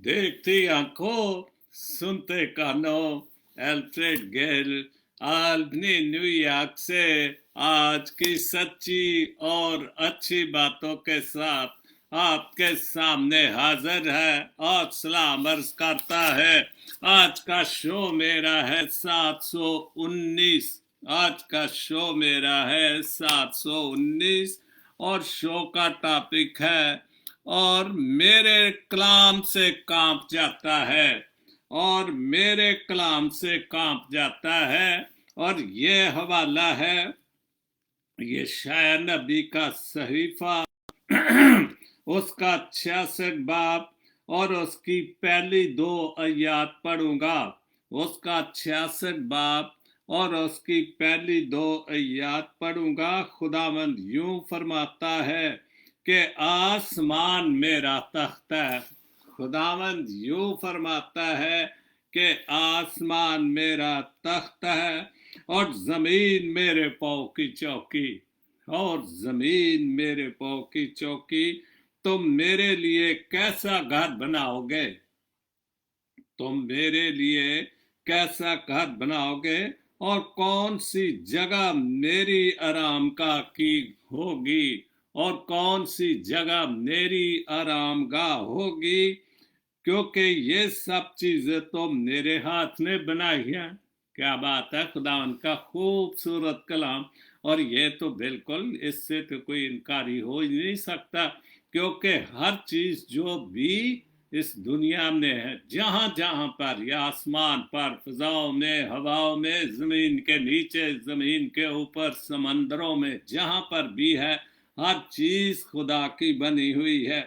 देखती आंखों सुनते कानों, एल्फ्रेड गेल, अपनी न्यूयॉर्क से आज की सच्ची और अच्छी बातों के साथ आपके सामने हाजिर है और सलाम अर्ज करता है। आज का शो मेरा है 719। आज का शो मेरा है 719 और शो का टॉपिक है और मेरे कलाम से कांप जाता है, और मेरे कलाम से कांप जाता है। और ये हवाला है ये शाया नबी का सहीफा उसका 66 बाब और उसकी पहली 2 आयत पढ़ूंगा। उसका 66 बाब और उसकी पहली 2 आयत पढ़ूंगा। खुदावंद यूं फरमाता है कि आसमान मेरा तख्त है। खुदावंद यूं फरमाता है कि आसमान मेरा तख्त है और जमीन मेरे पाँव की चौकी, और जमीन मेरे पाँव की चौकी। तुम मेरे लिए कैसा घर बनाओगे? तुम मेरे लिए कैसा घर बनाओगे? और कौन सी जगह मेरी आराम का की होगी? और कौन सी जगह मेरी आराम गाह होगी? क्योंकि ये सब चीजें तो मेरे हाथ ने बनाई हैं। क्या बात है! खुदावन का खूबसूरत कलाम। और ये तो बिल्कुल, इससे तो कोई इनकारी हो ही नहीं सकता, क्योंकि हर चीज जो भी इस दुनिया में है, जहां जहां पर, या आसमान पर, फिजाओं में, हवाओं में, जमीन के नीचे, जमीन के ऊपर, समंदरों में, जहां पर भी है, हर चीज खुदा की बनी हुई है।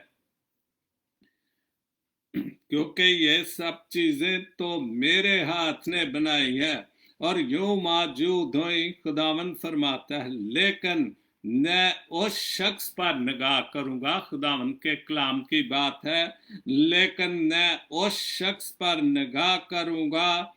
क्योंकि ये सब चीजें तो मेरे हाथ ने बनाई है। और यूं मौजूद हुई, खुदावन फरमाता है, लेकिन मैं उस शख्स पर निगाह करूंगा। खुदावन के कलाम की बात है। लेकिन मैं उस शख्स पर निगाह करूंगा,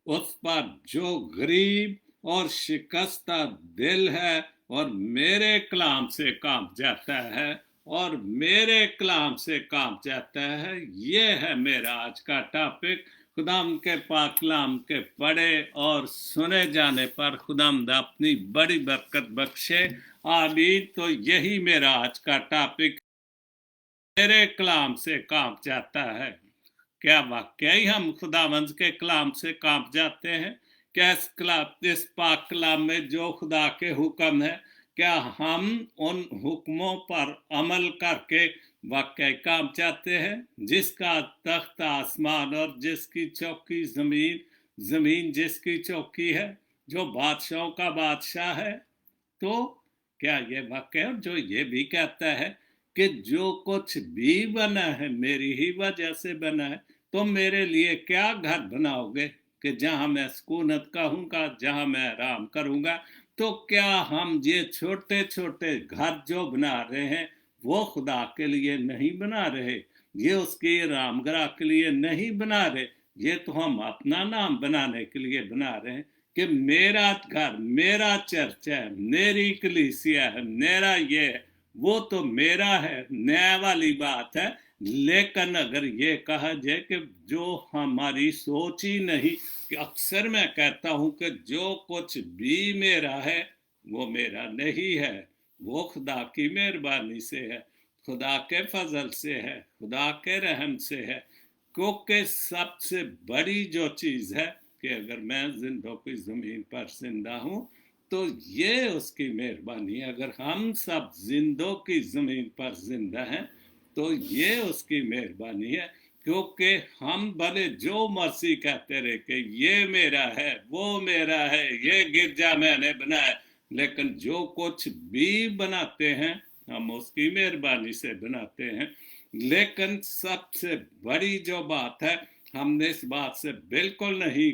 उस पर जो गरीब और शिकस्ता दिल है और मेरे कलाम से कांप जाता है, और मेरे कलाम से कांप जाता है। ये है मेरा आज का टॉपिक। खुदाम के पाक कलाम के पढ़े और सुने जाने पर खुदाम अपनी बड़ी बरकत बख्शे। आमीन। तो यही मेरा आज का टॉपिक, मेरे कलाम से कांप जाता है। क्या वाकई हम खुदावंद के कलाम से कांप जाते हैं? क्या इस पाक कलाम में जो खुदा के हुक्म है, क्या हम उन हुक्मों पर अमल करके वाकई कांप जाते हैं? जिसका तख्त आसमान और जिसकी चौकी जमीन, जमीन जिसकी चौकी है, जो बादशाहों का बादशाह है। तो क्या ये वाकई, और जो ये भी कहता है कि जो कुछ भी बना है मेरी ही वजह से बना है, तुम मेरे लिए क्या घर बनाओगे कि जहां मैं सुकूनत कहूंगा, जहां मैं आराम करूंगा? तो क्या हम ये छोटे छोटे घर जो बना रहे हैं, वो खुदा के लिए नहीं बना रहे? ये उसकी रामगरा के लिए नहीं बना रहे? ये तो हम अपना नाम बनाने के लिए बना रहे हैं कि मेरा घर, मेरा चर्च है, मेरी कलीसिया है, मेरा ये है। वो तो मेरा है, न्याय वाली बात है। लेकिन अगर ये कहा जाए कि जो हमारी सोच ही नहीं, कि अक्सर मैं कहता हूं कि जो कुछ भी मेरा है वो मेरा नहीं है, वो खुदा की मेहरबानी से है, खुदा के फजल से है, खुदा के रहम से है। क्योंकि सबसे बड़ी जो चीज है कि अगर मैं जिंदों की जमीन पर जिंदा हूं, तो ये उसकी मेहरबानी है। अगर हम सब जिंदों की जमीन पर जिंदा हैं, तो ये उसकी मेहरबानी है। क्योंकि हम भले जो मर्जी कहते रहे कि ये मेरा है, वो मेरा है, ये गिरजा मैंने बनाया, लेकिन जो कुछ भी बनाते हैं हम उसकी मेहरबानी से बनाते हैं। लेकिन सबसे बड़ी जो बात है, हमने इस बात से बिल्कुल नहीं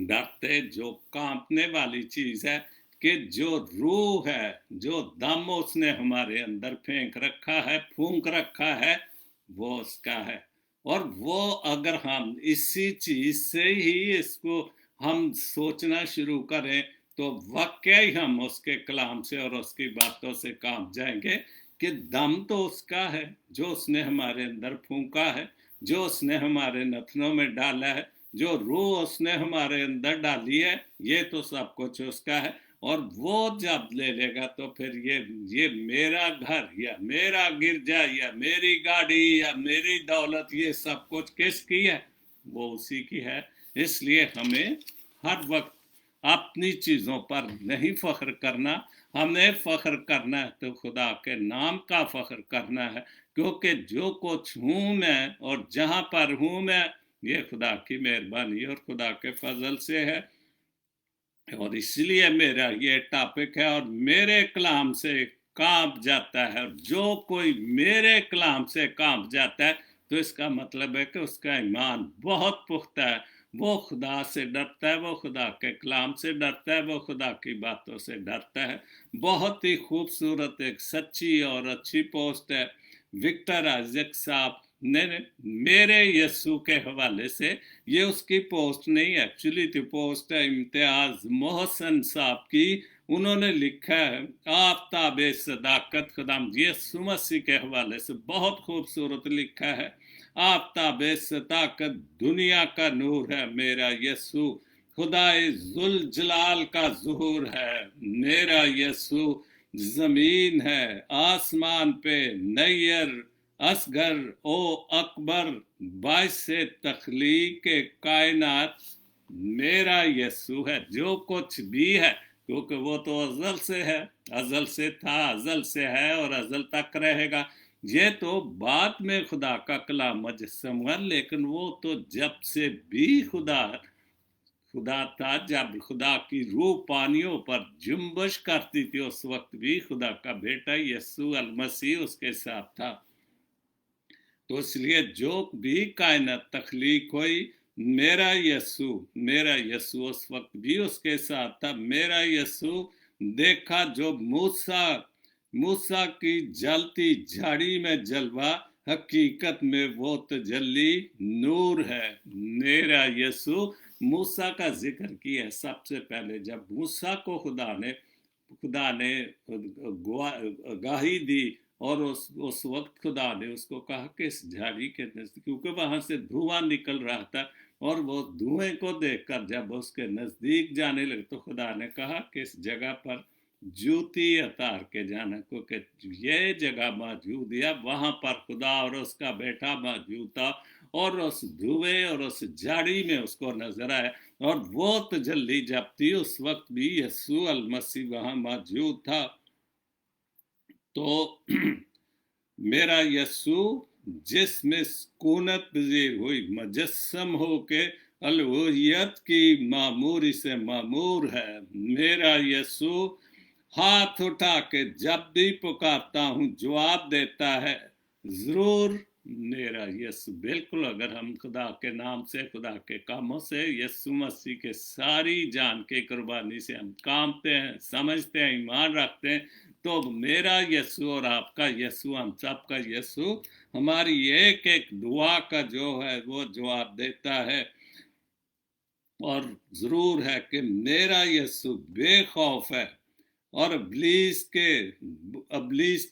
डरते, जो कांपने वाली चीज है, कि जो रूह है, जो दम उसने हमारे अंदर फेंक रखा है, फूंक रखा है, वो उसका है। और वो अगर हम इसी चीज से ही इसको हम सोचना शुरू करें, तो वाकई हम उसके कलाम से और उसकी बातों से कांप जाएंगे। कि दम तो उसका है जो उसने हमारे अंदर फूंका है, जो उसने हमारे नथनों में डाला है, जो रूह उसने हमारे अंदर डाली है, ये तो सब कुछ उसका है। और वो जब ले लेगा तो फिर ये मेरा घर या मेरा गिरजा या मेरी गाड़ी या मेरी दौलत, ये सब कुछ किसकी है? वो उसी की है। इसलिए हमें हर वक्त अपनी चीजों पर नहीं फख्र करना, हमें फख्र करना है तो खुदा के नाम का फख्र करना है, क्योंकि जो कुछ हूं मैं और जहां पर हूं मैं, ये खुदा की मेहरबानी और खुदा के फजल से है। और इसलिए मेरा ये टॉपिक है, और मेरे कलाम से कांप जाता है। और जो कोई मेरे कलाम से कांप जाता है तो इसका मतलब है कि उसका ईमान बहुत पुख्ता है, वो खुदा से डरता है, वो खुदा के कलाम से डरता है, वो खुदा की बातों से डरता है। बहुत ही खूबसूरत एक सच्ची और अच्छी पोस्ट है विक्टर आइजक साहब ने मेरे यस्सु के हवाले से। ये उसकी पोस्ट नहीं, एक्चुअली तो पोस्ट है इम्तियाज मोहसन साहब की। उन्होंने लिखा है आफ्ताब सदाकत खुदाम यस्सु मसीह के हवाले से, बहुत खूबसूरत लिखा है। आफ्ताब सदाकत दुनिया का नूर है मेरा यस्सु, खुदाए जुल जलाल का ज़ुहूर है मेरा यस्सु। जमीन है आसमान पे नैयर असगर ओ अकबर, बाइस से तखलीक कायनात मेरा यस्सु है। जो कुछ भी है, क्योंकि वो तो अजल से है, अजल से था, अजल से है और अजल तक रहेगा। ये तो बाद में खुदा का कलाम मुजस्सम हुआ, लेकिन वो तो जब से भी खुदा था, जब खुदा की रूह पानियों पर जुम्बश करती थी, उस वक्त भी खुदा का बेटा यस्सु अल मसीह उसके साथ था। तो इसलिए जो भी कायनात तख्लीक हुई, मेरा यस्सु उस वक्त भी उसके साथ था। मेरा यस्सु देखा जो मूसा की जलती झाड़ी में जलवा, हकीकत में वो तजल्ली नूर है मेरा यस्सु। मूसा का जिक्र किया सबसे पहले, जब मूसा को खुदा ने गाही दी, और उस वक्त खुदा ने उसको कहा कि इस झाड़ी के नजदीक, क्योंकि वहां से धुआं निकल रहा था, और वो धुएं को देखकर जब उसके नजदीक जाने लगे तो खुदा ने कहा कि इस जगह पर जूती उतार के जाना, क्योंकि ये जगह मौजूद है। वहां पर खुदा और उसका बेटा मौजूद था, और उस धुएं और उस झाड़ी में उसको नजर आया। और वो तजल्ली जब थी, उस वक्त भी यस्सु अल मसीह वहां मौजूद था। तो मेरा यस्सु जिसमें सुकूनत पजीर हुई, मुजस्सम हो के अलूहियत की मामूरी से मामूर है मेरा यस्सु। हाथ उठा के जब भी पुकारता हूं जवाब देता है जरूर मेरा यस्सु। बिल्कुल, अगर हम खुदा के नाम से, खुदा के कामों से, यस्सु मसीह के सारी जान के कुर्बानी से हम कामते हैं, समझते हैं, ईमान रखते हैं, तो मेरा यस्सु और आपका यस्सु, हम सबका यस्सु हमारी एक एक दुआ का जो है वो जवाब देता है। और जरूर है कि मेरा यस्सु बेखौफ है और अबलीस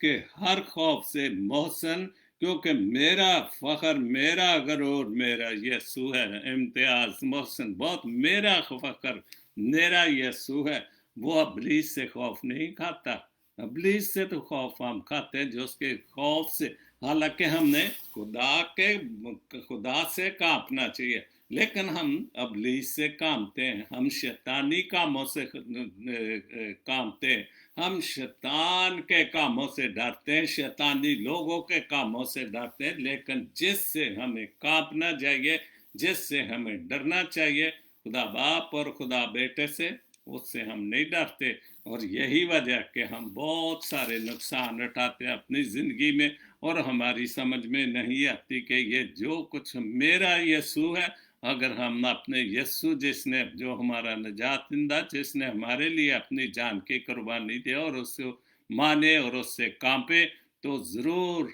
के हर खौफ से मोहसन, क्योंकि मेरा फख्र, मेरा गरूर मेरा यस्सु है। इम्तियाज मोहसन, बहुत मेरा फख्र मेरा यस्सु है। वो अबलीस से खौफ नहीं खाता। अबलीस से तो खौफ हम खाते हैं, जो उसके खौफ से, हालांकि हमने खुदा से कांपना चाहिए, लेकिन हम अबलीस से कांपते हैं, हम शैतानी कामों से कांपते हैं, हम शैतान के कामों से डरते हैं, शैतानी लोगों के कामों से डरते हैं। लेकिन जिससे हमें कांपना चाहिए, जिससे हमें डरना चाहिए, खुदा बाप और खुदा बेटे से, उससे हम नहीं डरते। और यही वजह कि हम बहुत सारे नुकसान उठाते हैं अपनी जिंदगी में, और हमारी समझ में नहीं आती कि ये जो कुछ मेरा यस्सु है, अगर हम अपने यस्सु जिसने, जो हमारा नजातिंदा, जिसने हमारे लिए अपनी जान की कुर्बानी दी, और उससे माने और उससे कांपे, तो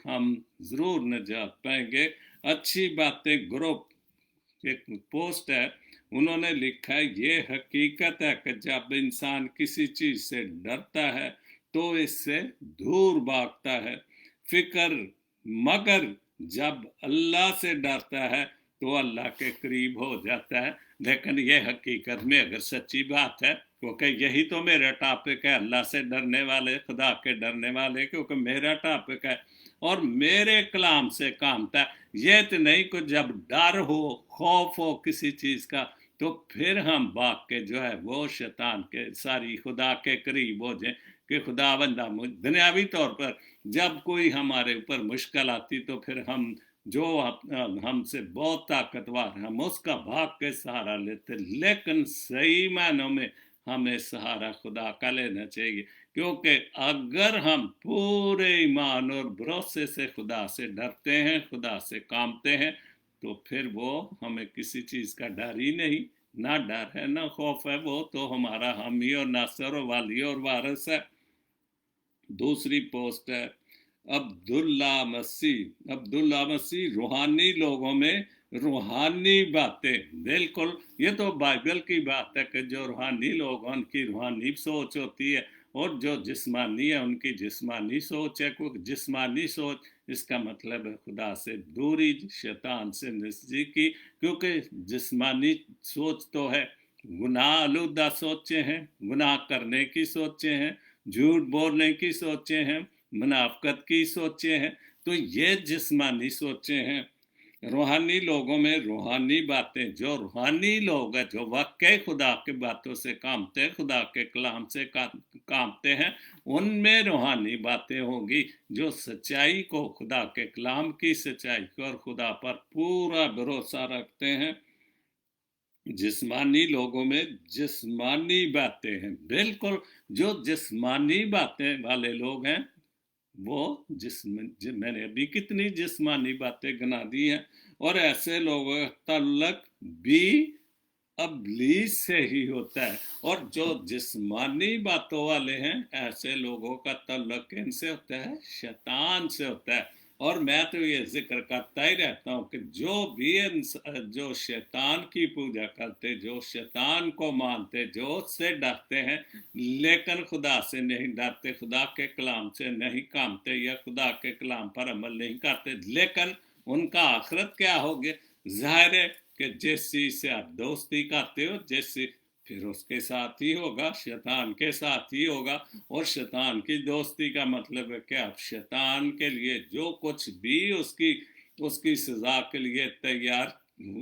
हम जरूर नजात पाएंगे। अच्छी बातें ग्रुप एक पोस्ट है, उन्होंने लिखा है, ये हकीकत है कि जब इंसान किसी चीज से डरता है तो इससे दूर भागता है। फिक्र मगर जब अल्लाह से डरता है तो अल्लाह के करीब हो जाता है। लेकिन यह हकीकत में अगर सच्ची बात है, क्योंकि यही तो मेरा टॉपिक है, अल्लाह से डरने वाले, खुदा के डरने वाले, क्योंकि मेरा टॉपिक है और मेरे कलाम से कामता है। ये तो नहीं कि जब डर हो, खौफ हो किसी चीज़ का, तो फिर हम भाग के जो है वो शैतान के सारी खुदा के करीब हो जाए कि खुदा बंदा दुनियावी तौर पर जब कोई हमारे ऊपर मुश्किल आती तो फिर हम जो हमसे बहुत ताकतवर हम उसका भाग के सहारा लेते। लेकिन सही मायनों में हमें सहारा खुदा का लेना चाहिए, क्योंकि अगर हम पूरे ईमान और भरोसे से खुदा से डरते हैं, खुदा से कामते हैं, तो फिर वो हमें किसी चीज़ का डर ही नहीं, ना डर है ना खौफ है, वो तो हमारा हामी और नासर और वाली और वारिस है। दूसरी पोस्ट है अब्दुल्ला मसीह रूहानी लोगों में रूहानी बातें। बिल्कुल, ये तो बाइबल की बात है कि जो रूहानी लोग उनकी रूहानी सोच होती है और जो जिस्मानी है उनकी जिस्मानी सोच है। क्योंकि जिस्मानी सोच इसका मतलब है खुदा से दूरी, शैतान से नज़दीकी। क्योंकि जिस्मानी सोच तो है गुनाह आलूदा सोचें हैं, गुनाह करने की सोचें हैं, झूठ बोलने की सोचें हैं, मुनाफकत की सोचें हैं। तो ये जिस्मानी सोचें हैं। रूहानी लोगों में रूहानी बातें, जो रूहानी लोग हैं, जो वाकई खुदा के बातों से कामते हैं, खुदा के कलाम से कामते हैं, उनमें रूहानी बातें होंगी जो सच्चाई को, खुदा के कलाम की सच्चाई को और खुदा पर पूरा भरोसा रखते हैं। जिस्मानी लोगों में जिस्मानी बातें हैं। बिल्कुल, जो जिस्मानी बातें वाले लोग हैं वो मैंने अभी कितनी जिस्मानी बातें गिना दी हैं। और ऐसे लोगों का तल्लक भी अबलीस से ही होता है। और जो जिस्मानी बातों वाले हैं, ऐसे लोगों का तल्लक किनसे होता है? शैतान से होता है। और मैं तो ये जिक्र करता ही रहता हूँ कि जो शैतान की पूजा करते, जो शैतान को मानते, जो उससे डरते हैं लेकिन खुदा से नहीं डरते, खुदा के कलाम से नहीं कामते या खुदा के कलाम पर अमल नहीं करते, लेकिन उनका आखिरत क्या होगा? जाहिर है कि जिस चीज से आप दोस्ती करते हो, जैसे फिर उसके साथ ही होगा, शैतान के साथ ही होगा। और शैतान की दोस्ती का मतलब है कि आप शैतान के लिए जो कुछ भी उसकी सजा के लिए तैयार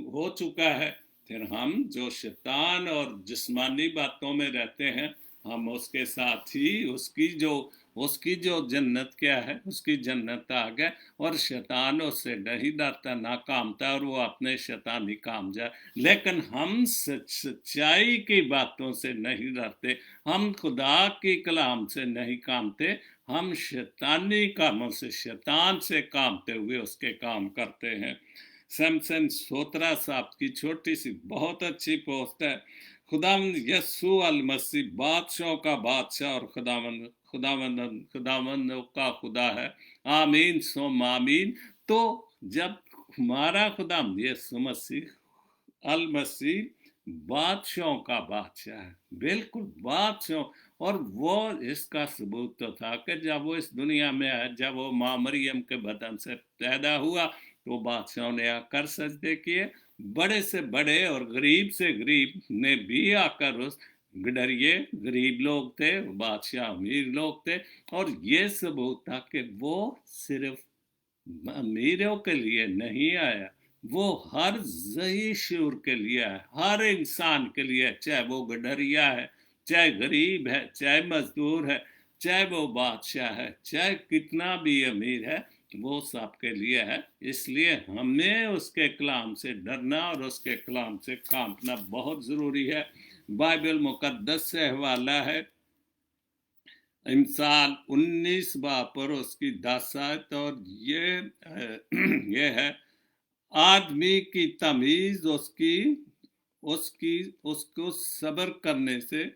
हो चुका है, फिर हम जो शैतान और जिस्मानी बातों में रहते हैं, हम उसके साथ ही उसकी जो जन्नत क्या है, उसकी जन्नत आ गए। और शैतान उससे नहीं डरता, ना कामता, और वो अपने शैतानी काम जाए। लेकिन हम सच्चाई की बातों से नहीं डरते, हम खुदा की कलाम से नहीं कामते, हम शैतानी कामों से, शैतान से कामते हुए उसके काम करते हैं। सैमसन सोत्रा साहब की छोटी सी बहुत अच्छी पोस्ट है। खुदावंद यस्सु अल मसीह बादशाहों का बादशाह और खुदावंद का खुदा है। आमीन सोम आमीन। तो जब हमारा खुदावंद यस्सु मसीह अल मसीह बादशाहों का बादशाह है, बिल्कुल बादशाह, और वो इसका सबूत तो था कि जब वो इस दुनिया में आया, जब वो माँ मरियम के बदन से पैदा हुआ, तो बादशाहों ने आकर सजदे किए, बड़े से बड़े और गरीब से गरीब ने भी आकर उस डरिए, गरीब लोग थे, बादशाह अमीर लोग थे। और ये सबूत था कि वो सिर्फ अमीरों के लिए नहीं आया, वो हर ज़ही शूर के लिए है, हर इंसान के लिए, चाहे वो गडरिया है, चाहे गरीब है, चाहे मजदूर है, चाहे वो बादशाह है, चाहे कितना भी अमीर है, वो सबके लिए है। इसलिए हमें उसके कलाम से डरना और उसके कलाम से कांपना बहुत ज़रूरी है। बाइबल मुकद्दस से हवाला है इमसाल 19 बाब और उसकी 10 आयत, और ये है आदमी की तमीज उसको सब्र करने से,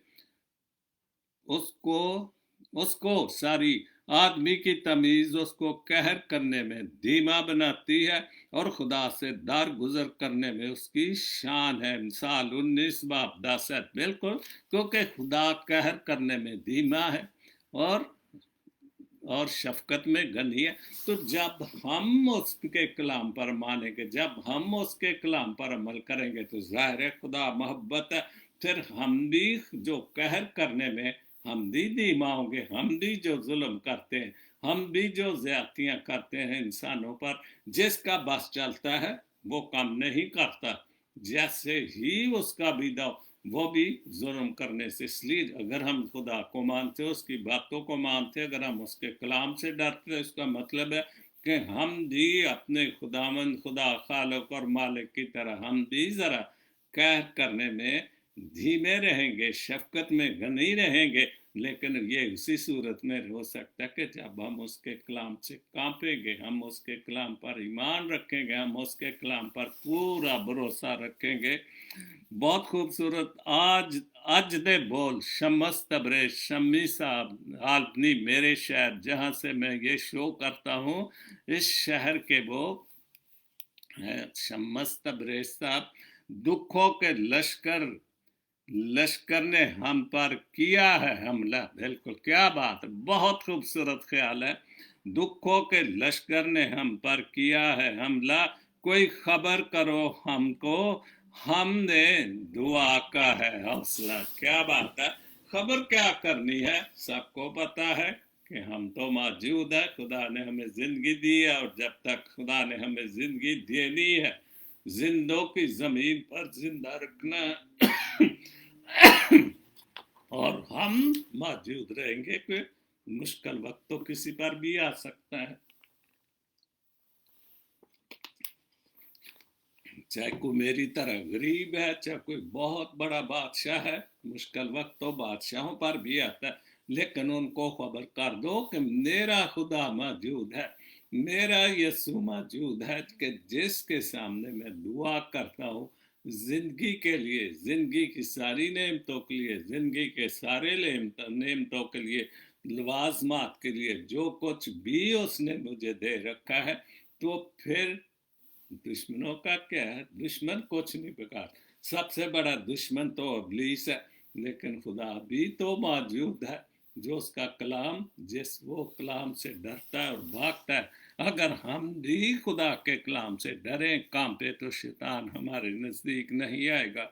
आदमी की तमीज उसको कहर करने में धीमा बनाती है और खुदा से दार गुजर करने में उसकी शान है। मिसाल 19 बाब 10। बिल्कुल, क्योंकि खुदा कहर करने में धीमा है और اور शफकत में गनी है। तो जब हम उसके कलाम पर मानेंगे, जब हम उसके कलाम पर अमल करेंगे तो ज़ाहिर है खुदा मोहब्बत है। फिर हम भी जो कहर करने में हम भी धीमा होंगे, हम भी जो जुल्म करते हैं, हम भी जो ज्यादतियां करते हैं इंसानों पर, जिसका बस चलता है वो कम नहीं करता, जैसे ही उसका भी दो वो भी जुल्म करने से। इसलिए अगर हम खुदा को मानते, उसकी बातों को मानते, अगर हम उसके कलाम से डरते, इसका मतलब है कि हम भी अपने खुदामंद, खुदा खालिक और मालिक की तरह हम भी जरा कहर करने में धीमे रहेंगे, शफकत में घनी रहेंगे। लेकिन ये उसी सूरत में हो सकता है कि जब हम उसके कलाम से कांपेंगे, हम उसके कलाम पर ईमान रखेंगे, हम उसके कलाम पर पूरा भरोसा रखेंगे। बहुत खूबसूरत। आज अज दे बोल शमस तबरे शमी साहब आलपनी, मेरे शहर जहाँ से मैं ये शो करता हूँ, इस शहर के वो शमस तबरे साहब, दुखों के लश्कर ने हम पर किया है हमला। बिल्कुल, क्या बात है, बहुत खूबसूरत ख्याल है। दुखों के लश्कर ने हम पर किया है हमला, कोई खबर करो हमको, हमने दुआ का है हौसला। क्या बात है, खबर क्या करनी है, सबको पता है कि हम तो मौजूद है, खुदा ने हमें जिंदगी दी है, और जब तक खुदा ने हमें जिंदगी देनी है, जिंदों की जमीन पर जिंदा रखना और हम मौजूद रहेंगे कि मुश्किल वक्त तो किसी पर भी आ सकता है, चाहे कोई मेरी तरह गरीब है, चाहे कोई बहुत बड़ा बादशाह है। मुश्किल वक्त तो बादशाहों पर भी आता है, लेकिन उनको खबर कर दो कि मेरा खुदा मौजूद है, मेरा यसु मौजूद है, कि जिसके सामने मैं दुआ करता हूँ जिंदगी के लिए, जिंदगी की सारी नेमतों के लिए, जिंदगी के सारे नेमतों के लिए, लवाजमात के लिए, जो कुछ भी उसने मुझे दे रखा है। तो फिर दुश्मनों का क्या है, दुश्मन कुछ नहीं बेकार, सबसे बड़ा दुश्मन तो इब्लीस है, लेकिन खुदा भी तो मौजूद है, जो उसका कलाम, जिस वो कलाम से डरता है और भागता है। अगर हम भी खुदा के कलाम से डरें, कांपे, तो शैतान हमारे नजदीक नहीं आएगा।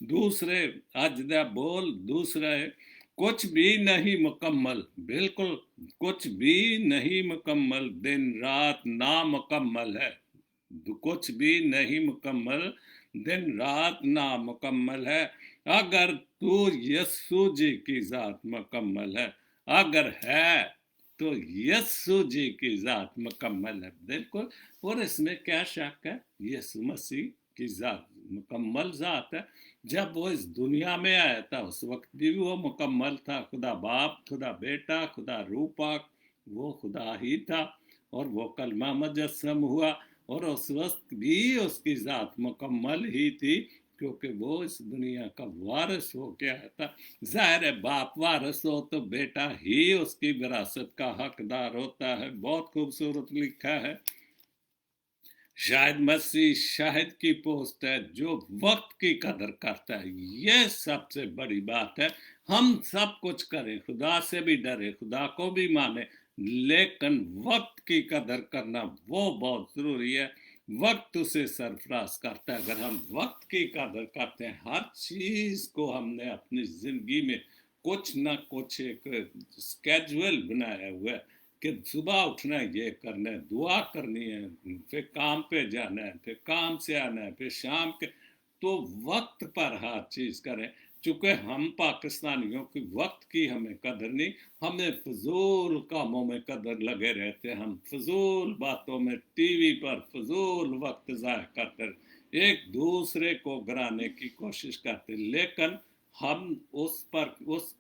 दूसरे अजदा बोल, दूसरा है कुछ भी नहीं मुकम्मल, बिल्कुल कुछ भी नहीं मुकम्मल, दिन रात नामुकम्मल है, कुछ भी नहीं मुकम्मल, दिन रात नामुकम्मल है। अगर तू यस्सु जी की जात मुकम्मल है, अगर है तो यस्सु जी की जात मुकम्मल है, बिल्कुल। और इसमें क्या शक है, यीशु मसीह की जात मुकम्मल जात है। जब वो इस दुनिया में आया था उस वक्त भी वो मुकम्मल था, खुदा बाप, खुदा बेटा, खुदा रूपा, वो खुदा ही था, और वो कलमा मुजस्सम हुआ, और उस वक्त भी उसकी जात मुकम्मल ही थी, क्योंकि वो इस दुनिया का वारिस हो गया था। जाहिर है बाप वारिस हो तो बेटा ही उसकी विरासत का हकदार होता है। बहुत खूबसूरत लिखा है, शायद मसीह शाहिद की पोस्ट है जो वक्त की कदर करता है। यह सबसे बड़ी बात है। हम सब कुछ करें, खुदा से भी डरे, खुदा को भी माने, लेकिन वक्त की कदर करना वो बहुत जरूरी है। वक्त उसे सरफराज करता है। अगर हम वक्त की कदर करते हैं, हर चीज को हमने अपनी जिंदगी में कुछ ना कुछ एक स्केड्यूल बनाया हुआ है कि सुबह उठना है, ये करना है, दुआ करनी है, फिर काम पे जाना है, फिर काम से आना है, फिर शाम के, तो वक्त पर हर चीज करें। चूंकि हम पाकिस्तानियों की वक्त की हमें कदर नहीं, हमें फजूल कामों में कदर लगे रहते, हम फजूल बातों में, टीवी पर फजूल वक्त ज़ाया करते, एक दूसरे को गिराने की कोशिश करते। लेकिन हम उस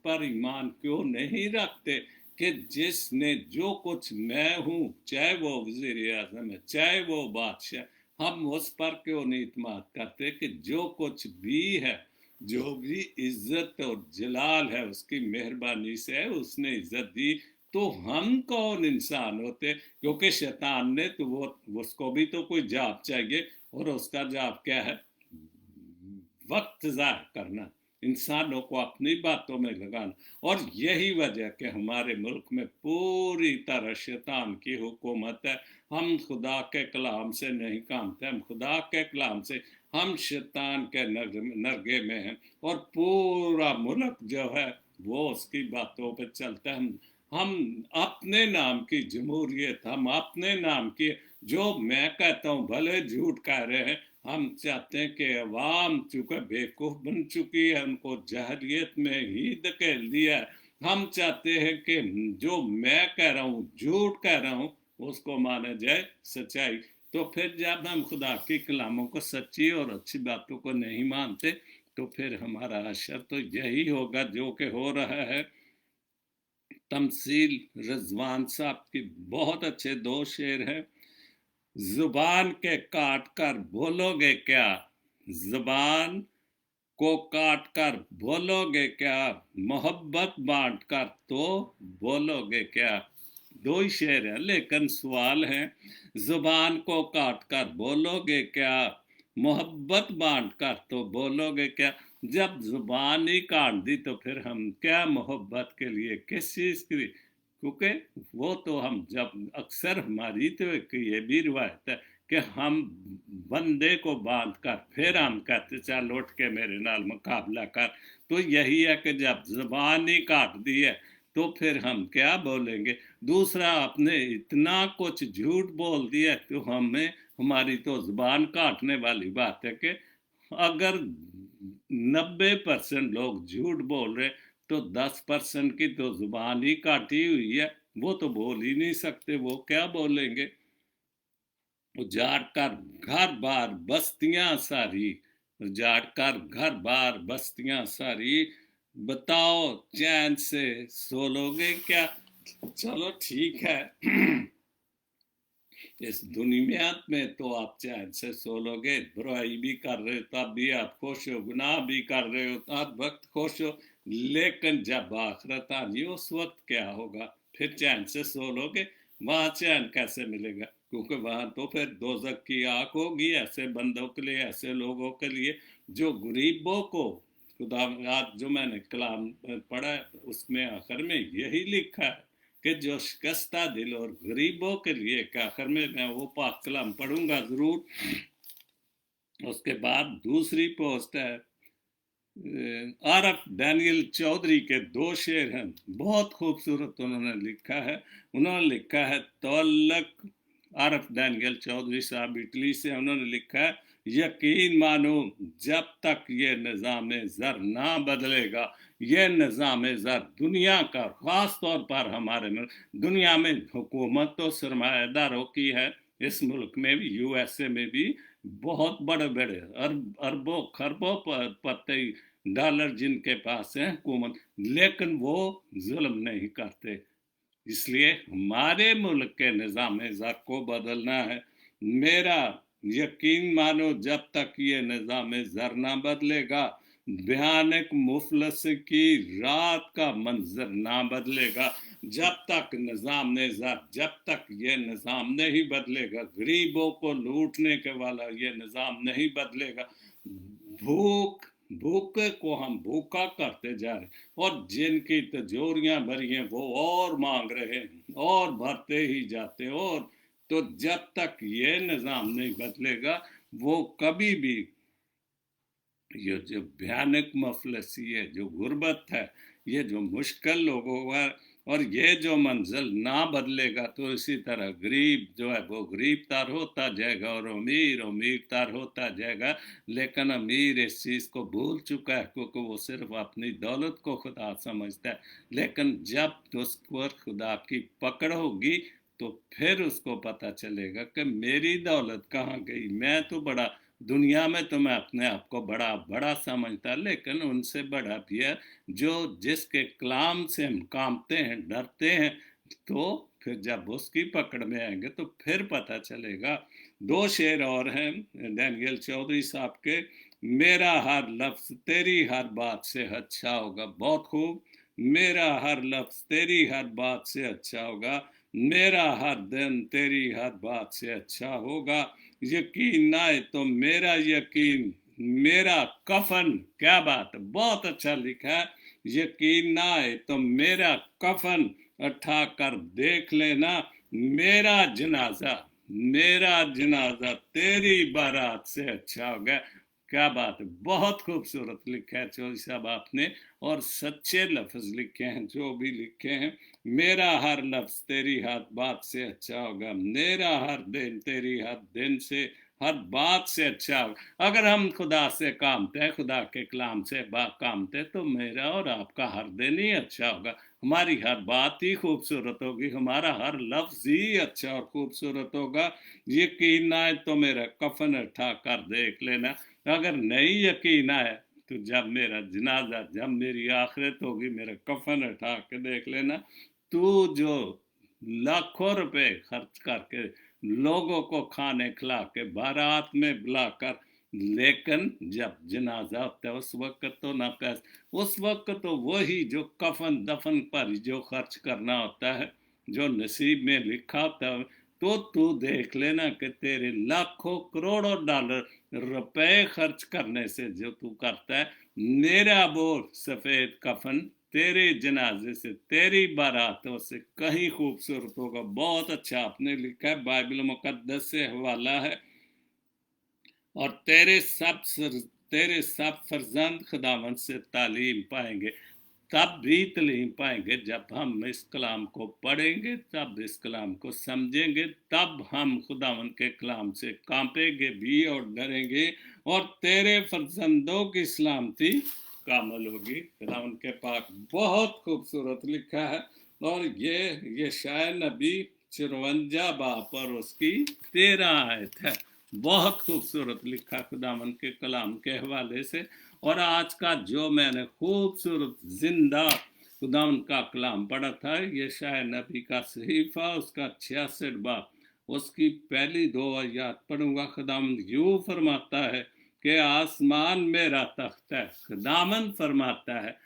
पर ईमान क्यों नहीं रखते कि जिसने जो कुछ मैं हूं, चाहे वो वजीर आजम है, चाहे वो बादशाह, हम उस पर क्यों नहीं इत्मीनान करते कि जो कुछ भी है, जो भी इज्जत और जलाल है उसकी मेहरबानी से है, उसने इज्जत दी। तो हम कौन इंसान होते, क्योंकि शैतान ने तो वो, उसको भी तो कोई जवाब चाहिए, और उसका जवाब क्या है, वक्त ज़ाया करना। इंसानों को अपनी बातों में लगाना। और यही वजह कि हमारे मुल्क में पूरी तरह शैतान की हुकूमत है। हम खुदा के कलाम से नहीं कामते, हम खुदा के कलाम से, हम शैतान के नरगे में हैं, और पूरा मुल्क जो है वो उसकी बातों पे चलता है। हम अपने नाम की जमहूरियत, हम अपने नाम की, जो मैं कहता हूँ भले झूठ कह रहे हैं, हम चाहते हैं कि अवाम चूंकि बेवकूफ़ बन चुकी है, उनको जहलियत में ही धकेल दिया है। हम चाहते हैं कि जो मैं कह रहा हूँ, झूठ कह रहा हूँ, उसको माना जाए सच्चाई। तो फिर जब हम खुदा की कलामों को, सच्ची और अच्छी बातों को नहीं मानते, तो फिर हमारा असर तो यही होगा जो कि हो रहा है। तमसील रजवान साहब की बहुत अच्छे दो शेर हैं। जुबान के काट कर बोलोगे क्या, जुबान को काट कर बोलोगे क्या, मोहब्बत बांट कर तो बोलोगे क्या। दो ही शेर है लेकिन सवाल है, जुबान को काट कर बोलोगे क्या, मोहब्बत बांट कर तो बोलोगे क्या। जब जुबान ही काट दी तो फिर हम क्या मोहब्बत के लिए, किस चीज़ की, क्योंकि वो तो हम जब अक्सर, हमारी तो एक ये भी रिवायत है कि हम बंदे को बांध कर फिर हम कहते चल उठ के मेरे नाल मुकाबला कर। तो यही है कि जब जुबान ही काट दी है तो फिर हम क्या बोलेंगे। दूसरा, आपने इतना कुछ झूठ बोल दिया तो हमें, हमारी तो जुबान काटने वाली बात है कि अगर 90% लोग झूठ बोल रहे तो 10% की तो जुबान ही काटी हुई है, वो तो बोल ही नहीं सकते, वो क्या बोलेंगे। उजाड़ कर घर बार बस्तियां सारी, उजाड़ कर घर बार बस्तियां सारी, बताओ चैन से सो लोगे क्या। चलो ठीक है, इस दुनिया में तो आप चैन से सो लोगे, बुराई भी कर रहे हो तब भी आप खुश हो, गुनाह भी कर रहे हो तब वक्त खुश हो, लेकिन जब आखिरत आ रही उस वक्त क्या होगा, फिर चैन से सो लोगे, वहां चैन कैसे मिलेगा, क्योंकि वहां तो फिर दोजख की आग होगी ऐसे बंदों के लिए, ऐसे लोगों के लिए जो गरीबों को, खुदा, आज जो मैंने कलाम पढ़ा उसमें आखिर में यही लिखा है कि जो शिकस्ता दिल और गरीबों के लिए, क्या आखिर में मैं वो पाक कलाम पढ़ूंगा जरूर। उसके बाद दूसरी पोस्ट है, आरफ डैनियल चौधरी के दो शेर हैं, बहुत खूबसूरत उन्होंने लिखा है। उन्होंने लिखा है तौलक, आरफ डैनियल चौधरी साहब इटली से, उन्होंने लिखा है, यकीन मानो जब तक ये निज़ाम ज़र ना बदलेगा, ये निज़ाम ज़र दुनिया का, ख़ास तौर पर हमारे में, दुनिया में हुकूमत तो सरमायादारों की है, इस मुल्क में भी, यूएसए में भी बहुत बड़े बड़े अरबों खरबों पते डॉलर जिनके पास है हुकूमत, लेकिन वो जुल्म नहीं करते। इसलिए हमारे मुल्क के निज़ाम ज़र को बदलना है। मेरा यकीन मानो जब तक ये निज़ाम ज़र ना बदलेगा, भयानक मुफलस की रात का मंजर ना बदलेगा, जब तक निज़ाम ज़र, जब तक ये निज़ाम नहीं बदलेगा, गरीबों को लूटने के वाला ये निज़ाम नहीं बदलेगा, भूख, भूखे को हम भूखा करते जा रहे, और जिनकी तिजोरियां भरी हैं वो और मांग रहे हैं और भरते ही जाते, और तो जब तक ये निज़ाम नहीं बदलेगा, वो कभी भी, ये जो भयानक मफलसी है, जो गुर्बत है, ये जो मुश्किल लोगों का, और ये जो मंजिल ना बदलेगा तो इसी तरह गरीब जो है वो गरीब तार होता जाएगा और अमीर अमीर तार होता जाएगा। लेकिन अमीर इस चीज़ को भूल चुका है क्योंकि वो सिर्फ अपनी दौलत को खुदा समझता है, लेकिन जब उस पर खुदा की पकड़ होगी तो फिर उसको पता चलेगा कि मेरी दौलत कहाँ गई। मैं तो बड़ा, दुनिया में तो मैं अपने आप को बड़ा बड़ा समझता, लेकिन उनसे बड़ा भी है जो जिसके कलाम से हम कांपते हैं, डरते हैं। तो फिर जब उसकी पकड़ में आएंगे तो फिर पता चलेगा। दो शेर और हैं डैनियल चौधरी साहब के, मेरा हर लफ्ज तेरी हर बात से अच्छा होगा, बहुत खूब, मेरा हर लफ्ज तेरी हर बात से अच्छा होगा, मेरा हर दिन तेरी हर बात से अच्छा होगा, यकीन ना आए तो मेरा यकीन मेरा कफन, क्या बात है, बहुत अच्छा लिखा है। यकीन ना आए तो मेरा कफन उठा कर देख लेना, मेरा जनाजा, मेरा जनाजा तेरी बारात से अच्छा होगा। क्या बात है, बहुत खूबसूरत लिखा है चौधरी साहब आपने, और सच्चे लफ्ज लिखे हैं जो भी लिखे हैं। मेरा हर लफ्ज तेरी हर बात से अच्छा होगा, मेरा हर दिन तेरी हर दिन से हर बात से अच्छा होगा। अगर हम खुदा से कामते हैं, खुदा के कलाम से कामते, तो मेरा और आपका हर दिन ही अच्छा होगा, हमारी हर बात ही खूबसूरत होगी, हमारा हर लफ्ज ही अच्छा और खूबसूरत होगा। यकीन ना आए तो मेरा कफन उठा कर देख लेना। अगर नहीं यकीन आए तो जब मेरा जनाजा, जब मेरी आखिरत होगी, मेरा कफन उठा के देख लेना। तू जो लाखों रुपए खर्च करके लोगों को खाने खिला के बारात में बुलाकर, लेकिन जब जनाजा होता है उस वक्त तो ना पैसे, उस वक्त तो वही जो कफन दफन पर जो खर्च करना होता है, जो नसीब में लिखा होता है, तो तू देख लेना कि तेरे लाखों करोड़ों डॉलर रुपए खर्च करने से जो तू करता है, मेरा वो सफेद कफन तेरे जनाजे से, तेरी बारातों से कहीं खूबसूरत होगा। बहुत अच्छा आपने लिखा है, बाइबल मुकद्दस से हवाला है। और तेरे सब फर्जंद खुदावंद से तालीम पाएंगे, तब भी तालीम पाएंगे जब हम इस कलाम को पढ़ेंगे, तब इस कलाम को समझेंगे, तब हम खुदावंद के कलाम से कांपेंगे भी और डरेंगे, और तेरे फर्जंदों की सलामती कामल होगी। खुदावंद के पाक बहुत खूबसूरत लिखा है। और ये शायर नबी 54 बाप और उसकी 13 आयत है। बहुत खूबसूरत लिखा खुदावन के कलाम के हवाले से। और आज का जो मैंने खूबसूरत जिंदा खुदावन का कलाम पढ़ा था, ये शायर नबी का सहीफा, उसका 66 बाब, उसकी पहली 2 आयत पढ़ूंगा। खुदावन यूं फरमाता है कि आसमान मेरा तख्त है। खुदावन फरमाता है,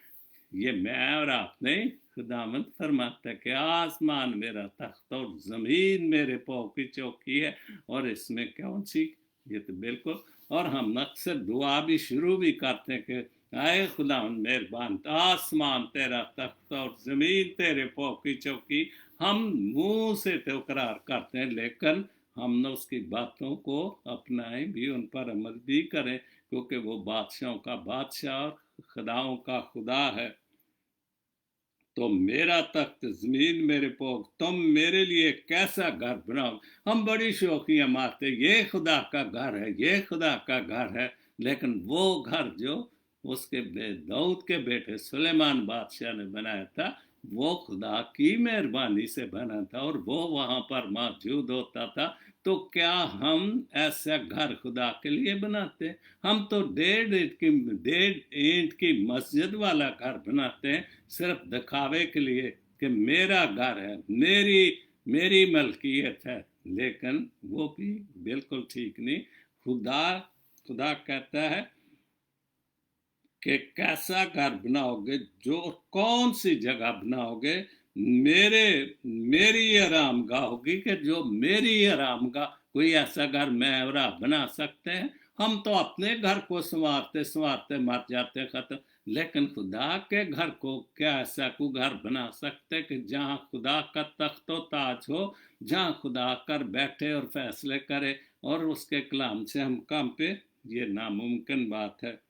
ये मैं और आप नहीं, खुदावंद फरमाता है कि आसमान मेरा तख्त और जमीन मेरे पाँव की चौकी है। और इसमें कौन सी, ये तो बिल्कुल, और हम अक्सर दुआ भी शुरू भी करते हैं कि आए खुदावंद मेहरबान, आसमान तेरा तख्त और जमीन तेरे पाँव की चौकी। हम मुंह से तो इकरार करते हैं, लेकिन हम उसकी बातों को अपनाएं भी, उन पर अमल भी करें, क्योंकि वो बादशाहों का बादशाह और खुदाओं का खुदा है। तो मेरा तख्त जमीन मेरे पोग, तुम मेरे लिए कैसा घर बनाओ। हम बड़ी शौकियां मारते, ये खुदा का घर है, ये खुदा का घर है, लेकिन वो घर जो उसके दाऊद के बेटे सुलेमान बादशाह ने बनाया था, वो खुदा की मेहरबानी से बना था और वो वहां पर मौजूद होता था। तो क्या हम ऐसा घर खुदा के लिए बनाते? हम तो 1.5 ईंट की मस्जिद वाला घर बनाते हैं, सिर्फ दिखावे के लिए कि मेरा घर है, मेरी मेरी मलकियत है। लेकिन वो भी बिल्कुल ठीक नहीं। खुदा खुदा कहता है कि कैसा घर बनाओगे, जो कौन सी जगह बनाओगे, मेरे मेरी आराम गाह होगी, कि जो मेरी आराम गाह, कोई ऐसा घर मैं और आप बना सकते हैं? हम तो अपने घर को संवारते संवारते मर जाते खत्म, लेकिन खुदा के घर को क्या ऐसा को घर बना सकते कि जहाँ खुदा का तख्त ताज हो, जहाँ खुदा कर बैठे और फैसले करे और उसके कलाम से हम काम पे? ये नामुमकिन बात है,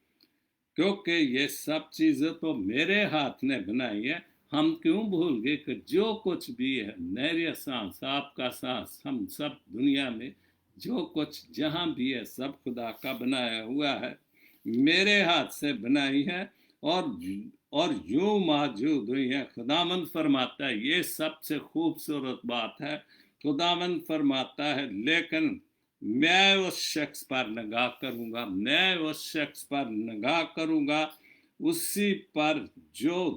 क्योंकि ये सब चीज़ें तो मेरे हाथ ने बनाई है। हम क्यों भूल गए कि जो कुछ भी है, मेरे सांस, आपका सांस, हम सब दुनिया में जो कुछ जहाँ भी है, सब खुदा का बनाया हुआ है, मेरे हाथ से बनाई है और यूं मौजूद हुई है। खुदावंद फरमाता है, ये सबसे खूबसूरत बात है। खुदावंद फरमाता है, लेकिन मैं उस शख्स पर निगाह करूंगा, मैं उस शख्स पर निगाह करूंगा, उसी पर जो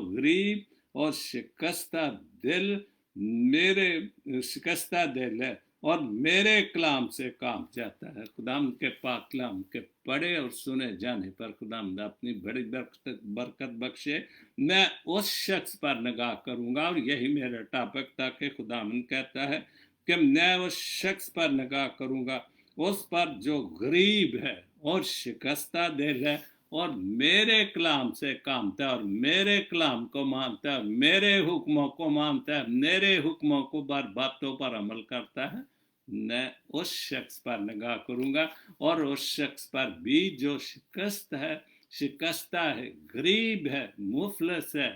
गरीब और शिकस्ता दिल, मेरे शिकस्ता दिल है और मेरे कलाम से काम जाता है। खुदाम के पाक कलाम के पढ़े और सुने जाने पर खुदाम अपनी बड़ी बरकत बख्शे। मैं उस शख्स पर निगाह करूंगा, और यही मेरा टॉपिक था कि खुदाम कहता है कि मैं उस शख्स पर निगाह करूंगा, اس پر جو غریب ہے اور شکستہ دل ہے اور میرے کلام سے کامتا ہے اور میرے کلام کو مانتا ہے اور میرے حکموں کو مانتا ہے، میرے حکموں کو باتوں پر عمل کرتا ہے، میں اس شخص پر نگاہ کروں گا، اور اس شخص پر بھی جو شکستہ ہے، غریب ہے، مفلس ہے،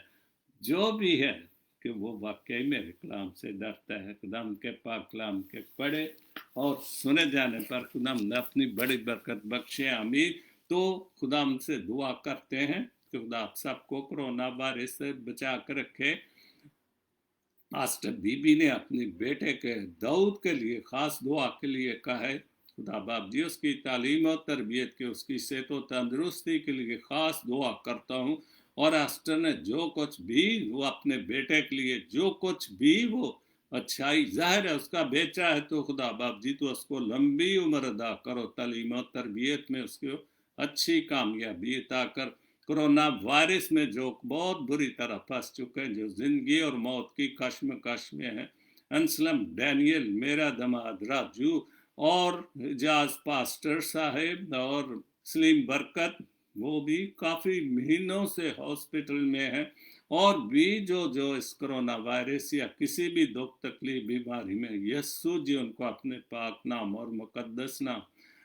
جو بھی ہے، کہ وہ واقعی میرے کلام سے ڈرتا ہے۔ خداوند کے پاک کلام کے پڑھے اور سنے جانے پر خداوند نے اپنی بڑی برکت بخشے، آمین۔ تو خداوند سے دعا کرتے ہیں کہ خدا آپ سب کو کرونا وائرس سے بچا کر رکھے۔ پاسٹر بی بی نے اپنی بیٹے کے داؤد کے لیے خاص دعا کے لیے کہا ہے، خدا باپ جی اس کی تعلیم اور تربیت کے، اس کی صحت و تندرستی کے لیے خاص دعا کرتا ہوں، اور پاسٹر نے جو کچھ بھی وہ اپنے بیٹے کے لیے جو کچھ بھی وہ اچھائی ظاہر ہے اس کا بیچا ہے، تو خدا باپ جی تو اس کو لمبی عمر عطا کرو، تعلیم اور تربیت میں اس کو اچھی کامیابی عطا کر۔ کرونا وائرس میں جو بہت بری طرح پھنس چکے ہیں، جو زندگی اور موت کی کشمکش میں ہیں، انسلم ڈینیل، میرا دماد راجو، اور اجاز پاسٹر صاحب اور سلیم برکت، وہ بھی کافی مہینوں سے ہاسپٹل میں ہیں، اور بھی جو اس کرونا وائرس یا کسی بھی دکھ تکلیف بیماری میں، یسوع جی ان کو اپنے پاک نام اور مقدس نام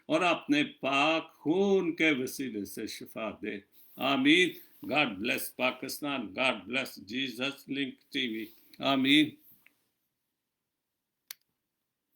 اور اپنے پاک خون کے وسیلے سے شفا دے، آمین۔ God bless Pakistan. God bless Jesus Link TV. آمین۔